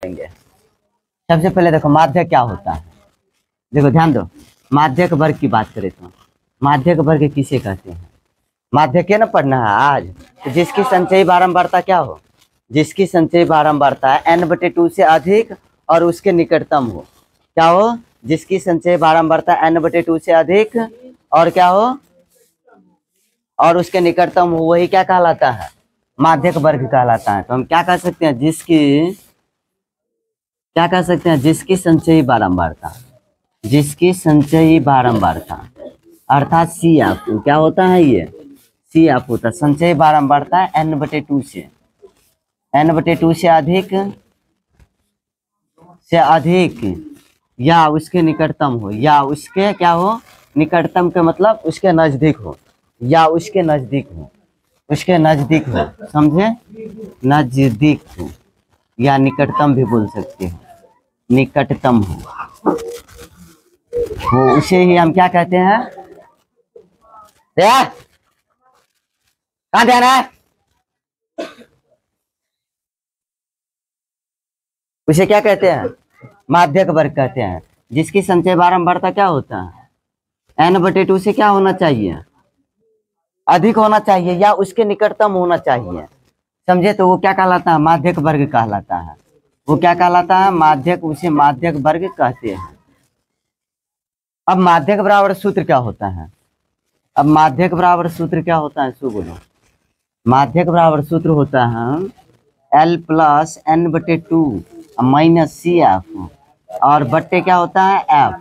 सबसे पहले देखो माध्यक क्या होता है। देखो ध्यान दो, माध्यक वर्ग की बात करें तो माध्यक वर्ग किसे कहते हैं। माध्यक है ना पढ़ना है आज। तो जिसकी संचयी बारंबारता क्या हो, जिसकी संचयी बारंबारता n/2 से अधिक और उसके निकटतम हो। क्या हो, जिसकी संचयी बारंबारता n/2 से अधिक और क्या हो, और उसके निकटतम हो, वही क्या कहलाता है, माध्यक वर्ग कहलाता है। तो हम क्या कह सकते हैं, क्या कह सकते हैं, जिसकी संचयी बारंबारता, जिसकी संचयी बारंबारता अर्थात CF क्या होता है, ये CF होता है। संचयी बारंबारता n/2 से अधिक या उसके निकटतम हो, या उसके क्या हो, निकटतम के मतलब उसके नजदीक हो, या उसके नजदीक हो, उसके नजदीक हो, समझे, नजदीक हो, या निकटतम भी बोल सकते हो, निकटतम हो, उसे ही हम क्या कहते हैं, कहाँ ध्यान है, उसे क्या कहते हैं, माध्यक वर्ग कहते हैं। जिसकी संचय बारंबारता क्या होता है, n/2 से क्या होना चाहिए, अधिक होना चाहिए, या उसके निकटतम होना चाहिए, समझे। तो वो क्या कहलाता है, माध्यक वर्ग कहलाता है। वो क्या कहलाता है, माध्यक, उसे माध्यक वर्ग कहते हैं। अब माध्यक बराबर सूत्र क्या होता है, अब माध्यक बराबर सूत्र क्या होता है, सो बोलो। माध्यक बराबर सूत्र होता है L + n/2 - CF और बट्टे क्या होता है, F,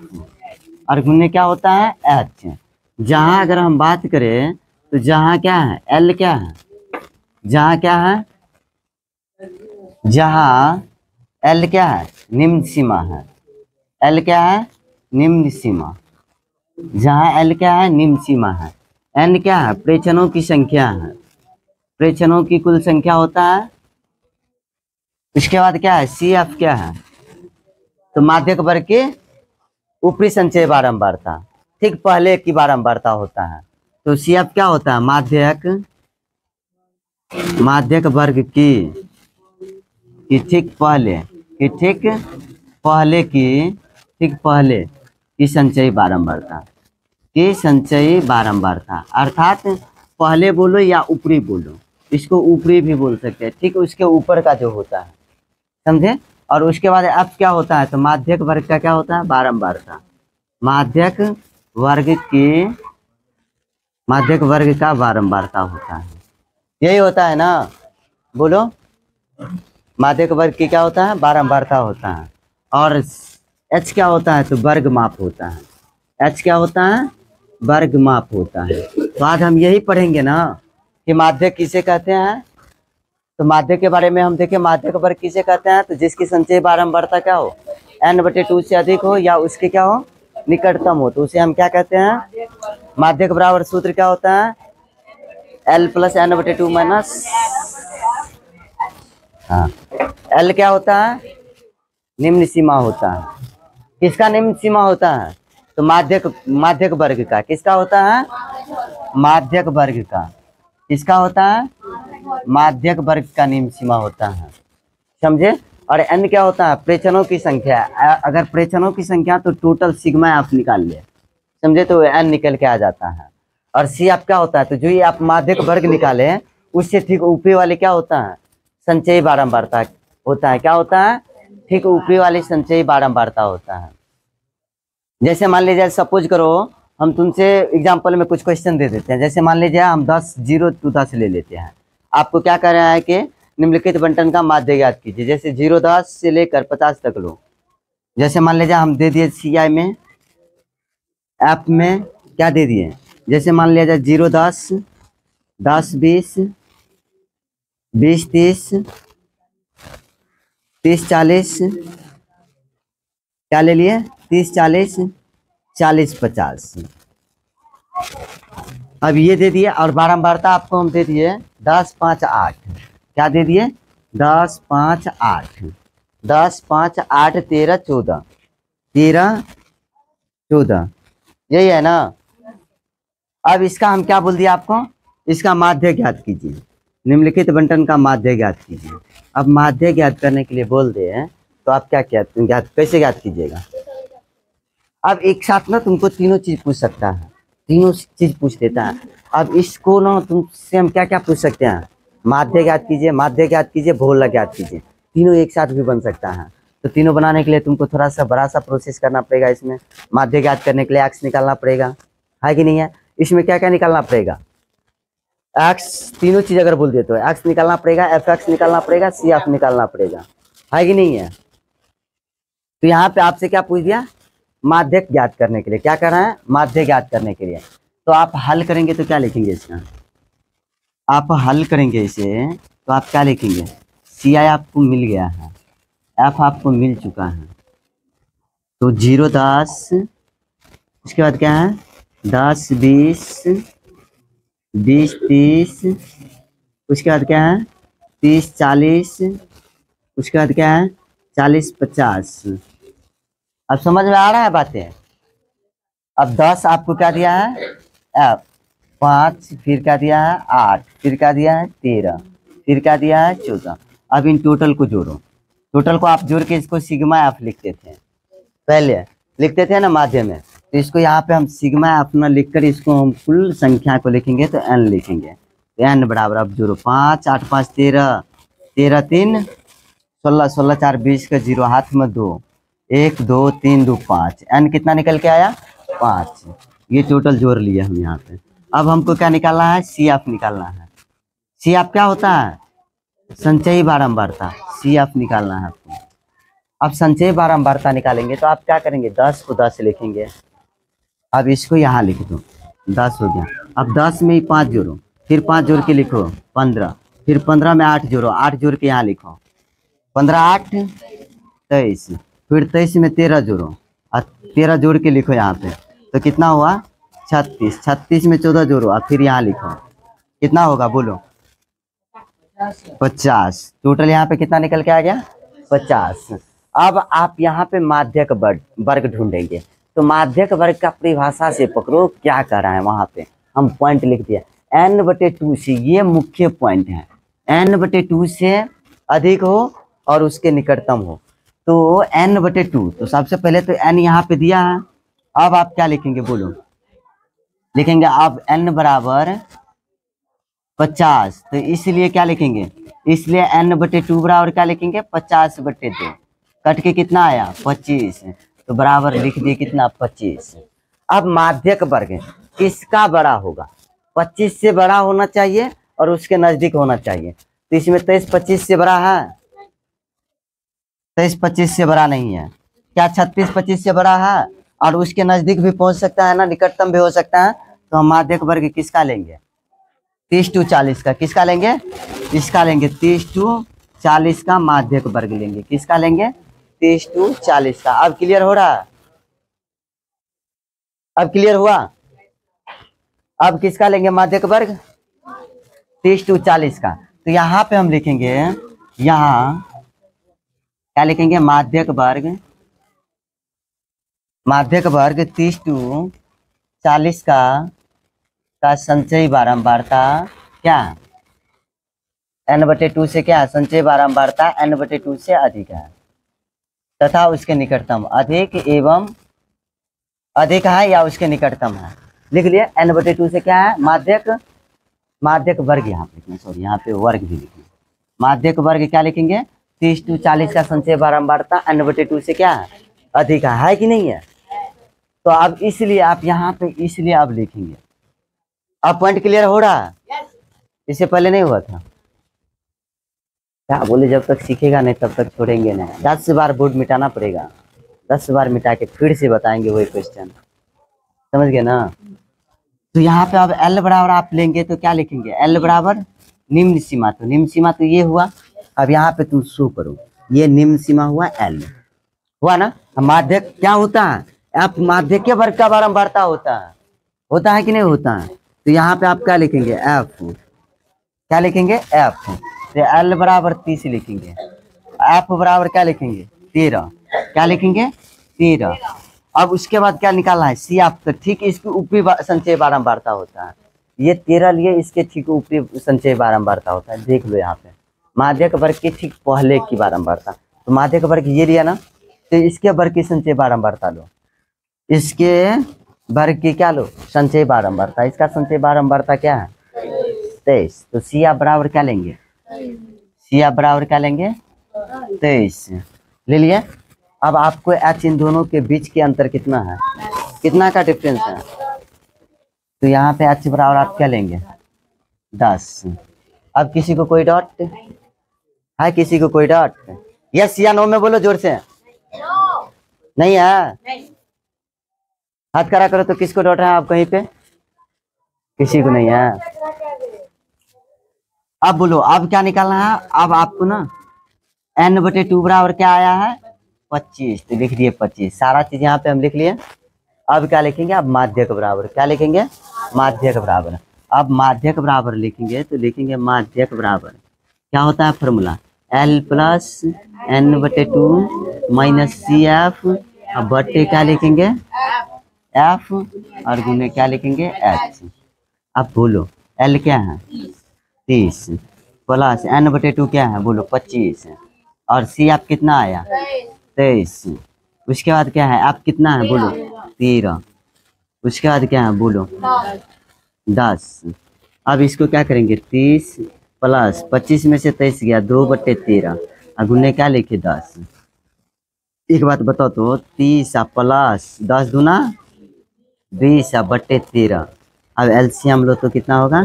और गुने क्या होता है, H। जहां अगर हम बात करें तो जहां क्या है, L क्या है, जहां क्या है, जहां L क्या है, निम्न सीमा है। L क्या है, निम्न सीमा। जहां L क्या है, निम्न सीमा है। N क्या है, प्रेक्षणों की संख्या है, प्रेक्षणों की कुल संख्या होता है। इसके बाद क्या है, CF क्या है, तो माध्यक वर्ग के ऊपरी संचय बारंबारता, ठीक पहले की बारंबारता होता है। तो CF क्या होता है, माध्यक वर्ग की ठीक पहले की संचयी बारंबारता, अर्थात पहले बोलो या ऊपरी बोलो, इसको ऊपरी भी बोल सकते हैं, ठीक उसके ऊपर का जो होता है, समझे। और उसके बाद अब क्या होता है, तो माध्यक वर्ग का क्या होता है, बारंबारता, माध्यक वर्ग का बारंबारता होता है। यही होता है ना, बोलो, माध्यक वर्ग की क्या होता है, बारंबारता होता है। और H क्या होता है, तो वर्ग माप होता है। H क्या होता है, वर्ग माप होता है। तो आज हम यही पढ़ेंगे ना कि माध्यक किसे कहते हैं। तो माध्यक के बारे में हम देखें, माध्यक वर्ग किसे कहते हैं, तो जिसकी संचयी बारंबारता क्या हो, n/2 से अधिक हो या उसके क्या हो, निकटतम हो, तो उसे हम क्या कहते हैं, माध्यक बराबर सूत्र क्या होता है, L + n/2 हाँ, L क्या होता है, निम्न सीमा होता है। किसका निम्न सीमा होता है, तो माध्यक वर्ग का। किसका होता है, माध्यक वर्ग का। किसका होता है, माध्यक वर्ग का निम्न सीमा होता है, समझे। और n क्या होता है, प्रेक्षणों की संख्या। अगर प्रेक्षणों की संख्या तो टोटल सिग्मा आप निकाल ले, समझे, तो n निकल के आ जाता है। और CF क्या होता है, तो जो ये आप माध्यक वर्ग निकाले उससे ठीक ऊपरी वाले क्या होता है, संचयी बारंबारता होता है। क्या होता है, ठीक ऊपरी वाली संचयी बारंबारता होता है। जैसे मान लीजिए, सपोज करो हम तुमसे एग्जाम्पल में कुछ क्वेश्चन दे देते हैं। जैसे मान लीजिए हम 0 to 10 ले लेते हैं। आपको क्या कर रहा है कि निम्नलिखित बंटन का माध्य ज्ञात कीजिए। जैसे 0 10 से लेकर 50 तक लो। जैसे मान लीजिए हम दे दिए CI में, ऐप में क्या दे दिए, जैसे मान लिया जाए 0 10 10 20 20 30 30 40, क्या ले लिए, 30 40 40 50। अब ये दे दिए, और बारंबारता आपको हम दे दिए 10 5 8। क्या दे दिए, 10 5 8, 10 5 8 13 14, 13 14, यही है ना। अब इसका हम क्या बोल दिया आपको, इसका माध्य ज्ञात कीजिए, निम्नलिखित बंटन का माध्य ज्ञात कीजिए। अब माध्य ज्ञात करने के लिए बोल दे तो आप क्या क्या ज्ञात कैसे ज्ञात कीजिएगा? अब एक साथ ना तुमको तीनों चीज पूछ सकता है, तीनों चीज पूछ देता है। अब इसको ना तुमसे हम क्या क्या पूछ सकते हैं? माध्य ज्ञात कीजिए, माध्य ज्ञात कीजिए, बहुलक ज्ञात कीजिए, तीनों एक साथ भी बन सकता है। तो तीनों बनाने के लिए तुमको थोड़ा सा बड़ा सा प्रोसेस करना पड़ेगा। इसमें माध्य ज्ञात करने के लिए एक्स निकालना पड़ेगा, है कि नहीं है? इसमें क्या क्या निकालना पड़ेगा? एक्स, तीनों चीज अगर बोल देते हो एक्स निकालना पड़ेगा, एफ एक्स निकालना पड़ेगा, सी एफ निकालना पड़ेगा, है कि नहीं है? तो यहाँ पे आपसे क्या पूछ दिया? माध्य ज्ञात करने के लिए क्या कर रहे हैं? माध्य ज्ञात करने के लिए। तो आप हल करेंगे तो क्या लिखेंगे इसका? आप हल करेंगे इसे तो आप क्या लिखेंगे? सी आई आपको मिल गया है, एफ आपको मिल चुका है, तो 0 10, उसके बाद क्या है? 10 20 20 30, उसके बाद क्या है? 30 40, उसके बाद क्या है? 40 50। अब समझ में आ रहा है बातें? अब 10 आपको क्या दिया है? एफ, 5 फिर क्या दिया है? 8, फिर क्या दिया है? 13, फिर क्या दिया है? 14। अब इन टोटल को जोड़ो, टोटल को आप जोड़ के इसको सिग्मा एफ लिखते थे, पहले लिखते थे ना माध्य में। तो इसको यहाँ पे हम सिग्मा अपना लिखकर इसको हम कुल संख्या को लिखेंगे तो एन लिखेंगे। तो एन बराबर, अब जोड़ो, 5 8 5 13, 13 3 16, 16 4 20 का 0 हाथ में 2, 1 2 3 2 5, एन कितना निकल के आया? 5। ये टोटल जोड़ लिया हम यहाँ पे। अब हमको क्या निकालना है? सी एफ निकालना है। सी एफ क्या होता है? संचयी बारंबारता, सी एफ निकालना है आपको। अब संचयी बारंबारता निकालेंगे तो आप क्या करेंगे? 10 को 10 लिखेंगे। अब इसको यहाँ लिख दो, 10 हो गया। अब 10 में ही 5 जोड़ो, फिर 5 जोड़ के लिखो 15, फिर 15 में 8 जोड़ो, 8 जोड़ के यहाँ लिखो, 15 8 23, फिर 23 में 13 जोड़ो और 13 जोड़ के लिखो यहाँ पे, तो कितना हुआ? 36, 36 में 14 जोड़ो और फिर यहाँ लिखो, कितना होगा बोलो? 50। टोटल यहाँ पे कितना निकल के आ गया? 50। अब आप यहाँ पे माध्यक वर्ग ढूंढेंगे, तो माध्यक वर्ग का परिभाषा से पकड़ो क्या कर रहा है। वहां पे हम पॉइंट लिख दिया, n/2 से, ये मुख्य पॉइंट है, n/2 से अधिक हो और उसके निकटतम हो, तो n/2। तो सबसे पहले तो n यहाँ पे दिया है। अब आप क्या लिखेंगे बोलो? लिखेंगे अब n बराबर 50, तो इसलिए क्या लिखेंगे? इसलिए n/2 बराबर क्या लिखेंगे? 50/2, कट के कितना आया? 25, तो बराबर लिख दिए कितना? 25। अब माध्यक वर्ग किसका बड़ा होगा? 25 से बड़ा होना चाहिए और उसके नजदीक होना चाहिए। तो इसमें 23 25 से बड़ा है? 23 25 से बड़ा नहीं है। क्या 36 25 से बड़ा है? और उसके नजदीक भी पहुंच सकता है ना, निकटतम भी हो सकता है। तो हम माध्यक वर्ग किसका लेंगे? 30-40 का। किसका लेंगे? इसका लेंगे, 30-40 का माध्यक वर्ग लेंगे। किसका लेंगे? 30-40 का। अब क्लियर हो रहा है? अब क्लियर हुआ? अब किसका लेंगे माध्यक वर्ग? 30-40 का। तो यहाँ पे हम लिखेंगे, यहाँ क्या लिखेंगे? माध्यक वर्ग, माध्यक वर्ग 30-40 का संचयी बारंबारता क्या? n/2 से क्या? संचयी बारंबारता n/2 से अधिक है तथा उसके निकटतम, अधिक एवं अधिक है या उसके निकटतम है। लिख लिए n/2 से क्या है? माध्यक, माध्यक वर्ग यहाँ पे, सॉरी यहाँ पे वर्ग भी लिखिए। माध्यक वर्ग क्या लिखेंगे? 30-40 का संचय बारंबारता n/2 से क्या है? अधिक है कि नहीं है? तो अब इसलिए आप यहाँ पे इसलिए अब लिखेंगे। अब पॉइंट क्लियर हो रहा है? इससे पहले नहीं हुआ था? क्या बोले, जब तक सीखेगा नहीं तब तक छोड़ेंगे नहीं। 10 बार बोर्ड मिटाना पड़ेगा, 10 बार मिटा के फिर से बताएंगे वही क्वेश्चन, समझ गए ना? तो यहाँ पे अब L बराबर आप लेंगे तो क्या लिखेंगे? L बराबर निम्न सीमा, तो निम्न सीमा तो ये हुआ। अब यहाँ पे तुम शो करो, ये निम्न सीमा हुआ L, हुआ ना? माध्यक क्या होता है? आप माध्यक वर्ग का बारंबारता होता है कि नहीं होता है? तो यहाँ पे आप क्या लिखेंगे? F, क्या लिखेंगे? F। तो L बराबर 30 लिखेंगे, F बराबर क्या लिखेंगे? 13, क्या लिखेंगे? 13। अब उसके बाद क्या निकालना है? C F. तो ठीक इसकी ऊपरी संचय बारंबारता होता है, ये 13 लिए, इसके ठीक ऊपरी संचय बारंबारता होता है। देख लो यहाँ पे माध्यक वर्ग के ठीक पहले की बारंबारता, तो माध्यक वर्ग ये लिया ना, तो इसके वर्ग की संचय बारंबारता लो, इसके वर्ग की क्या लो, संचय बारंबारता। इसका संचय बारंबारता क्या है 23। तो सी आप बराबर क्या लेंगे, सी आप बराबर क्या लेंगे 23 ले लिए। अब आपको एच इन दोनों के बीच के अंतर कितना है, कितना का डिफरेंस है, तो यहाँ पे एच बराबर आप क्या लेंगे 10। अब किसी को कोई डाउट है, किसी को कोई डाउट, यस या नो में बोलो जोर से। नहीं है, हाथ खड़ा करो। तो किसको डाउट है आप कहीं पे, किसी को नहीं है। अब बोलो अब क्या निकालना है, अब आपको ना n/2 बराबर क्या आया है 25, तो लिख दिए 25, सारा चीज यहाँ पे हम लिख लिए। अब क्या लिखेंगे, अब माध्यक बराबर क्या लिखेंगे, माध्यक बराबर। अब माध्यक बराबर लिखेंगे तो लिखेंगे माध्यक बराबर क्या होता है formula, L plus n/2 minus C F, अब बट्टे क्या लिखेंगे F और गुने क्या लिखेंगे H। अब बोलो L क्या है 30 प्लस n/2 क्या है बोलो 25 और सी आप कितना आया 23। उसके बाद क्या है आप कितना है बोलो 13। उसके बाद क्या है बोलो 10। अब इसको क्या करेंगे 30 प्लस 25 में से 23 गया 2/13 और गुने क्या लिखे 10। एक बात बताओ तो 30 प्लस 10 दूना 20/13। अब एलसीएम लो तो कितना होगा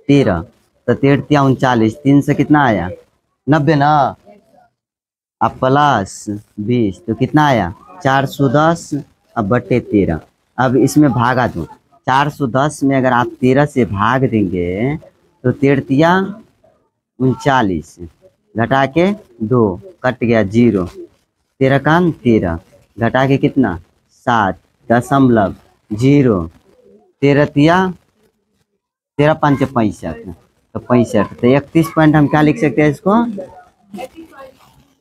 13, तो 13 39, 3 से कितना आया 90 ना, अब प्लस 20 तो कितना आया 410/13। अब इसमें भागा दो, 410 में अगर आप 13 से भाग देंगे तो 13 39 घटा के 2 कट गया 0, 13 का 13 घटा के कितना 7.0, 13 5 65, तो 65, तो 31 पॉइंट हम क्या लिख सकते हैं इसको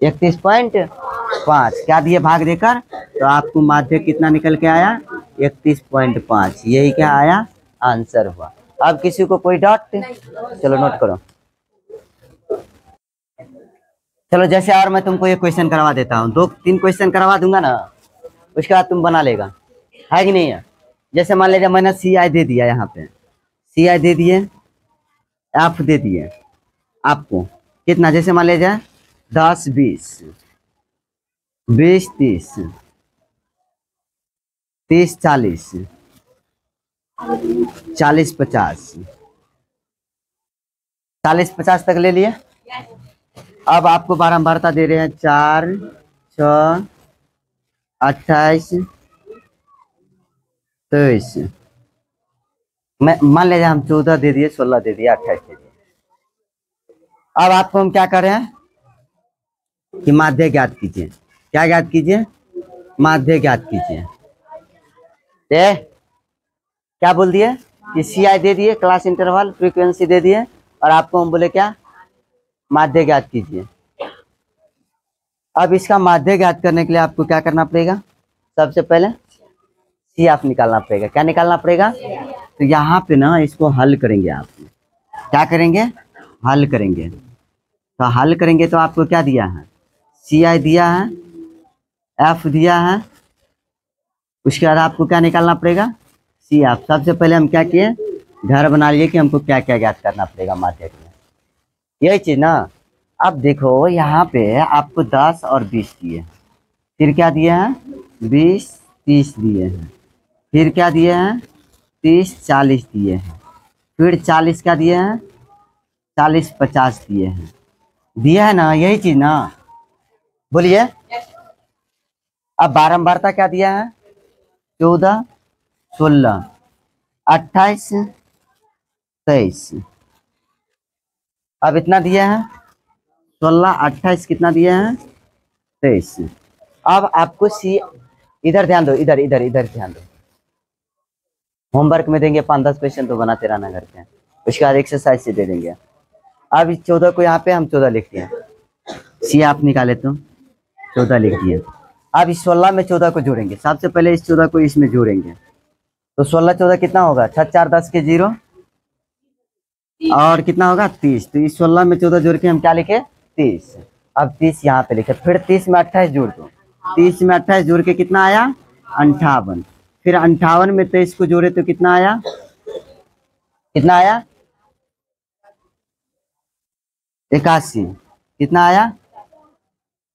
31.5 क्या दिए भाग देकर, तो आपको माध्य कितना निकल के आया 31.5, यही क्या आया आंसर हुआ। अब किसी को कोई डाउट, चलो नोट करो। चलो जैसे और मैं तुमको ये क्वेश्चन करवा देता हूँ, 2-3 क्वेश्चन करवा दूंगा ना, उसके बाद तुम बना लेगा, है कि नहीं है। जैसे मान लीजिए मैंने सी आई दे दिया, यहाँ पे सी आई दे दिए, एफ दे दिए आपको कितना, जैसे मान लीजिए 10 20 20 30 30 40 40 50 40 50 तक ले लिए। अब आपको बारंबारता दे रहे हैं 4 6 28 23, मैं मान लीजिए हम 14 दे दिए, 16 दे दिए, 28 दे दिए। अब आपको हम क्या कर रहे हैं कि माध्य ज्ञात कीजिए, क्या ज्ञात कीजिए माध्य ज्ञात कीजिए। क्या बोल दिए कि सी आई दे दिए, क्लास इंटरवल फ्रीक्वेंसी दे दिए, और आपको हम बोले क्या माध्य ज्ञात कीजिए। अब इसका माध्य ज्ञात करने के लिए आपको क्या करना पड़ेगा, सबसे पहले सी आप निकालना पड़ेगा। क्या निकालना पड़ेगा, तो यहाँ पे ना इसको हल करेंगे आप, क्या करेंगे हल करेंगे। तो हल करेंगे तो आपको क्या दिया है सी आई दिया है, एफ दिया है, उसके बाद आपको क्या निकालना पड़ेगा सी एफ। सबसे पहले हम क्या किए घर बना लिए कि हमको क्या क्या ज्ञात करना पड़ेगा माध्य में, यही चीज ना। अब देखो यहाँ पे आपको 10 और 20 दिए हैं, फिर क्या दिए हैं 20 30 दिए हैं, फिर क्या दिए हैं 30 40 दिए हैं, फिर 40 क्या दिए हैं 40 50 दिए हैं, दिया है ना, यही चीज ना बोलिए। अब बारंबारता क्या दिया है 14 16 28 23, अब इतना दिया है 16 28 कितना दिया है 23। अब आपको सी इधर ध्यान दो, इधर इधर इधर ध्यान दो, होमवर्क में देंगे 5-10 क्वेश्चन तो बनाते रहना घर पे, उसके बाद एक्सरसाइज से दे देंगे। अब इस 14 को यहाँ पे हम 14 लिखते हैं, सी आप निकाले तो 14 लिख दिए। अब इस 16 में 14 को जोड़ेंगे, सबसे पहले इस 14 को इसमें जोड़ेंगे, तो 16 14 कितना होगा 6 4 10 के 0 और कितना होगा 30, तो इस 16 में 14 जोड़ के हम क्या लिखे 30। अब 30 यहाँ पे लिखे, फिर 30 में 28 जोड़ दो, 30 में 28 जोड़ के कितना आया 58, फिर 58 में 23 को जोड़े तो कितना आया, कितना आया 81, कितना आया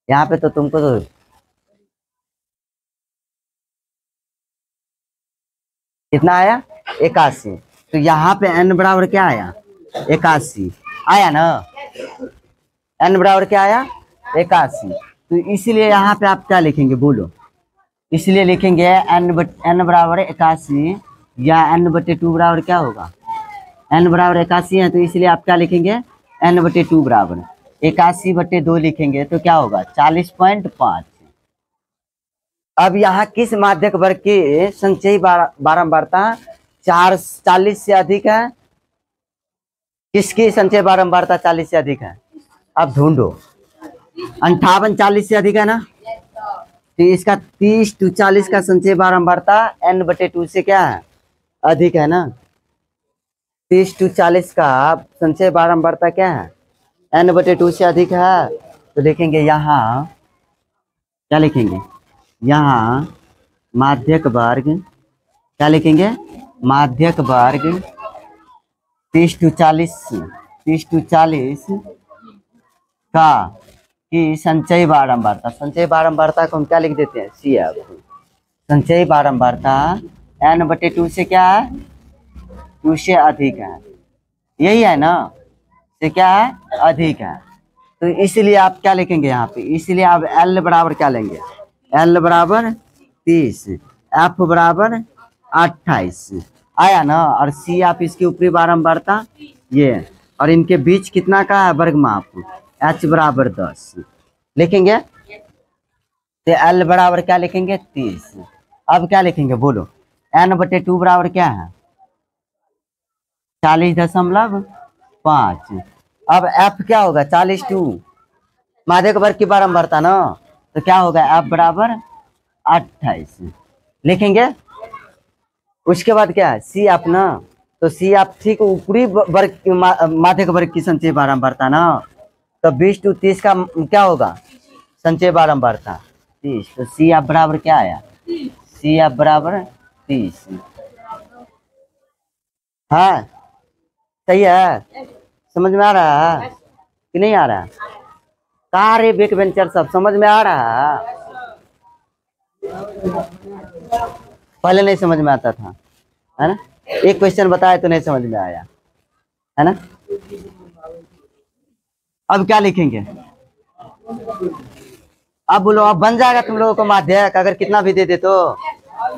यहाँ पे तो तुमको तो कितना आया 81, तो यहाँ पे n बराबर क्या आया 81 आया ना, n बराबर क्या आया 81, तो इसलिए यहाँ पे आप क्या लिखेंगे बोलो, इसलिए लिखेंगे n बराबर 81 या n/2 बराबर क्या होगा, n बराबर 81 है तो इसलिए आप क्या लिखेंगे n/2 बराबर 81/2 लिखेंगे तो क्या होगा 40.5। अब यहाँ किस माध्यक वर्ग की संचयी बारंबारता 40 से अधिक है, किसकी संचयी बारंबारता 40 से अधिक है, अब ढूंढो 58 40 से अधिक है ना, तो इसका 30-40 का संचयी बारंबारता n/2 से क्या है अधिक है ना, 30-40 का संचयी बारंबारता क्या है n/2 से अधिक है, तो लिखेंगे यहाँ क्या लिखेंगे, यहाँ माध्यक वर्ग क्या लिखेंगे, माध्यक वर्ग 30-40 का की संचयी बारंबारता, संचयी बारंबारता को हम क्या लिख देते हैं CF, संचयी बारंबारता n/2 से क्या है 2 से अधिक है, यही है ना, से क्या है अधिक है, तो इसलिए आप क्या लिखेंगे यहाँ पे, इसलिए आप L बराबर क्या लेंगे, L बराबर 30, F बराबर 28 आया ना, और C आप इसकी ऊपरी बारंबारता ये, और इनके बीच कितना का है वर्ग माप H बराबर 10 लिखेंगे, तो L बराबर क्या लिखेंगे 30। अब क्या लिखेंगे बोलो, n/2 बराबर क्या है 40.5, अब F क्या होगा 42 माध्यक वर्ग की बारंबारता ना, तो क्या होगा F बराबर 28 लिखेंगे, उसके बाद क्या है C आप ना, तो C आप ठीक ऊपरी वर्ग माध्यक वर्ग की संचयी बारंबारता ना, तो 20-30 का क्या होगा संचयी बारंबारता 30, तो C आप बराबर क्या आया, C आप बराबर 30। हाँ सही है, समझ में आ रहा है कि नहीं आ रहा, कार्य बैक वेंचर सब समझ में आ रहा है, पहले नहीं समझ में आता था है ना, एक क्वेश्चन बताया तो नहीं समझ में आया है ना, अब क्या लिखेंगे, अब बोलो अब बन जाएगा तुम लोगों को माध्यक, अगर कितना भी दे दे तो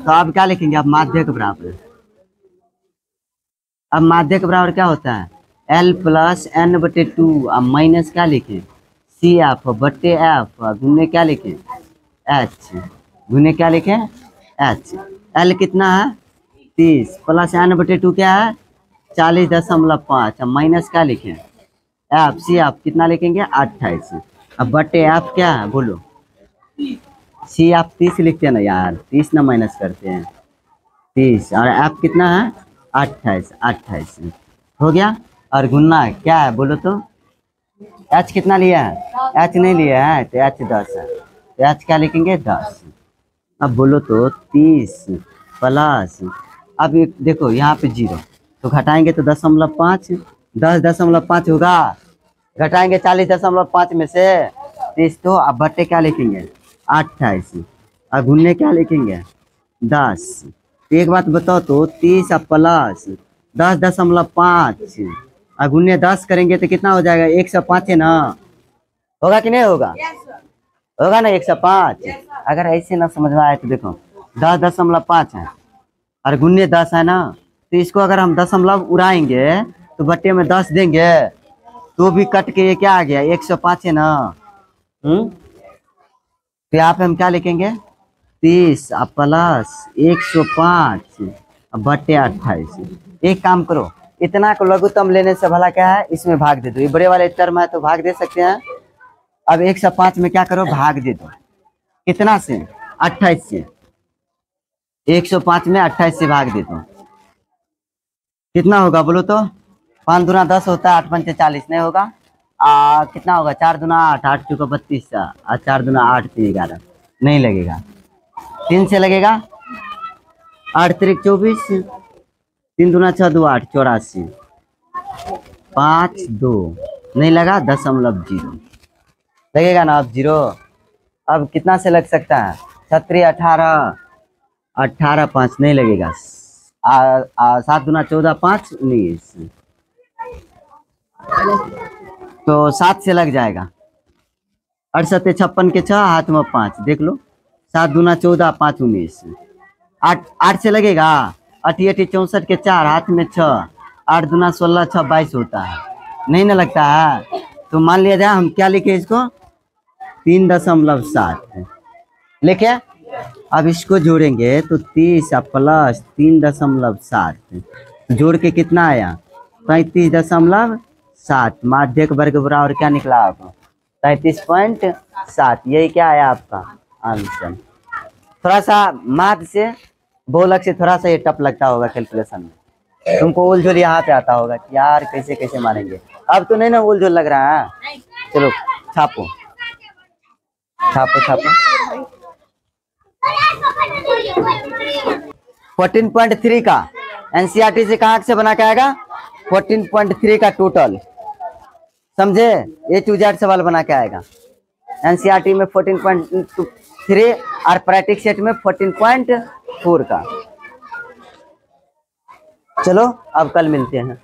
अब क्या लिखेंगे, अब माध्यक बराबर, अब माध्यक बराबर क्या होता है L + n/2, अब माइनस क्या लिखें CF/F गुने क्या लिखें H, गुने क्या लिखें H, L कितना है 30 प्लस n/2 क्या है 40.5, अब माइनस क्या लिखें F, CF कितना लिखेंगे 28, अब बटे F क्या है बोलो, CF 30 लिखते हैं ना यार, 30 ना माइनस करते हैं 30, और F कितना है 28 हो गया, और गुना क्या है बोलो तो H कितना लिया है, H नहीं लिया है तो H 10 है, तो H क्या लिखेंगे 10, अब बोलो तो 30 प्लस, अब देखो यहाँ पे 0 तो घटाएंगे तो 10.5, 10.5 होगा, घटाएंगे 40.5 में से 30, तो अब बटे क्या लिखेंगे 28, और गुन्ने क्या लिखेंगे 10, एक बात बताओ तो 30 प्लस 10.5 और गुन्ने 10 करेंगे तो कितना हो जाएगा 105 है ना, होगा कि नहीं होगा, होगा ना 105, अगर ऐसे ना समझ में आए तो देखो 10.5 है और गुन्ने 10 है ना, तो इसको अगर हम दशमलव उड़ाएंगे तो बट्टे में 10 देंगे तो भी कट के ये क्या आ गया 105 है ना, तो यहाँ पे हम क्या लिखेंगे 30 प्लस 105 बट्टे 28। एक काम करो, इतना को लघुत्तम लेने से भला क्या है इसमें भाग दे दो, ये बड़े वाले टर्म है तो भाग दे सकते हैं, अब 105 में क्या करो भाग दे दो, कितना से 28 से, 105 में 28 से भाग दे दो, कितना होगा बोलो तो 5 दूना 10 होता है, 8 पंचे 40 नहीं होगा, कितना होगा, 4 दूना 8, 8 चौका 32, और 4 दूना 8 3 11, नहीं लगेगा। 3 से लगेगा, 8 3 24, 3 दूना 6 2 8 84, 5 2, नहीं लगा, 0.0 लगेगा ना अब 0। अब कितना से लग सकता है, 36 18, 18 5 नहीं लगेगा, 7 दूना 14 5 19, तो 7 से लग जाएगा। 68 56 के 6, हाथ में 5, देख लो, 7 दूना 14 5 19, 8 8 से लगेगा, 8 8 64 के 4, हाथ में 6, 8 दूना 16 6 22 होता है, नहीं ना लगता है। तो मान लिया जाए हम क्या लिखे इसको, 3.7 लिखे। अब इसको जोड़ेंगे तो 30 प्लस 3.7 जोड़ के कितना आया, 35.7, माध्यक वर्ग बराबर क्या निकला आपको, 33.7। यही क्या आया आपका आंसर। थोड़ा सा माध्य से बहुलक से थोड़ा सा ये टफ लगता होगा कैलकुलेशन में, तुमको उलझुल यहाँ पे आता होगा कि यार कैसे कैसे मारेंगे। अब तो नहीं ना उलझुल लग रहा है, चलो छापो छापो छापो। 14.3 का एनसीईआरटी से कहाँ से बना के आएगा, 14.3 का टोटल, समझे, A to Z सवाल बना के आएगा। एनसीईआरटी में 14.3 और प्रैक्टिस सेट में 14.4 का। चलो अब कल मिलते हैं।